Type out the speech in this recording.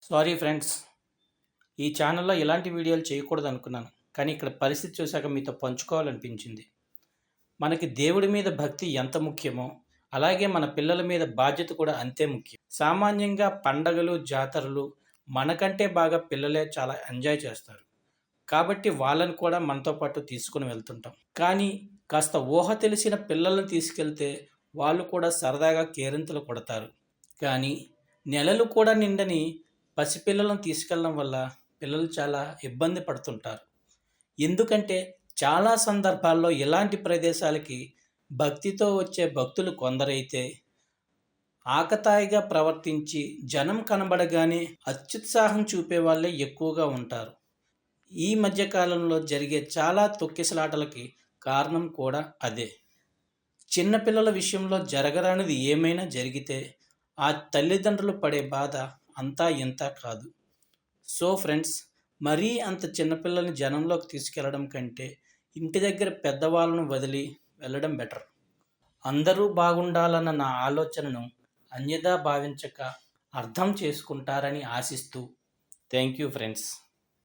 Sorry friends, ఈ ఛానల్లో ఇలాంటి వీడియోలు చేయకూడదు అనుకున్నాను. కానీ ఇక్కడ పరిస్థితి చూశాక మీతో పంచుకోవాలనిపించింది. మనకి దేవుడి మీద భక్తి ఎంత ముఖ్యమో అలాగే మన పిల్లల మీద బాధ్యత కూడా అంతే ముఖ్యం. సామాన్యంగా పండగలు, జాతరలు మనకంటే బాగా పిల్లలే చాలా ఎంజాయ్ చేస్తారు. కాబట్టి వాళ్ళని కూడా మనతో పాటు తీసుకుని వెళ్తుంటాం. కానీ కాస్త ఊహ తెలిసిన పిల్లల్ని తీసుకెళ్తే వాళ్ళు కూడా సరదాగా కేరింతలు కొడతారు. కానీ నెలలు కూడా నిండని పసిపిల్లలను తీసుకెళ్ళడం వల్ల పిల్లలు చాలా ఇబ్బంది పడుతుంటారు. ఎందుకంటే చాలా సందర్భాల్లో ఇలాంటి ప్రదేశాలకి భక్తితో వచ్చే భక్తులు కొందరైతే ఆకతాయిగా ప్రవర్తించి జనం కనబడగానే అత్యుత్సాహం చూపే వాళ్ళే ఎక్కువగా ఉంటారు. ఈ మధ్యకాలంలో జరిగే చాలా తొక్కిసలాటలకి కారణం కూడా అదే. చిన్నపిల్లల విషయంలో జరగరానిది ఏమైనా జరిగితే ఆ తల్లిదండ్రులు పడే బాధ అంతా ఇంతా కాదు. సో ఫ్రెండ్స్, మరీ అంత చిన్నపిల్లల్ని జనంలోకి తీసుకెళ్లడం కంటే ఇంటి దగ్గర పెద్దవాళ్ళను వదిలి వెళ్ళడం బెటర్. అందరూ బాగుండాలన్న నా ఆలోచనను అన్యథా భావించక అర్థం చేసుకుంటారని ఆశిస్తూ థ్యాంక్ యూ ఫ్రెండ్స్.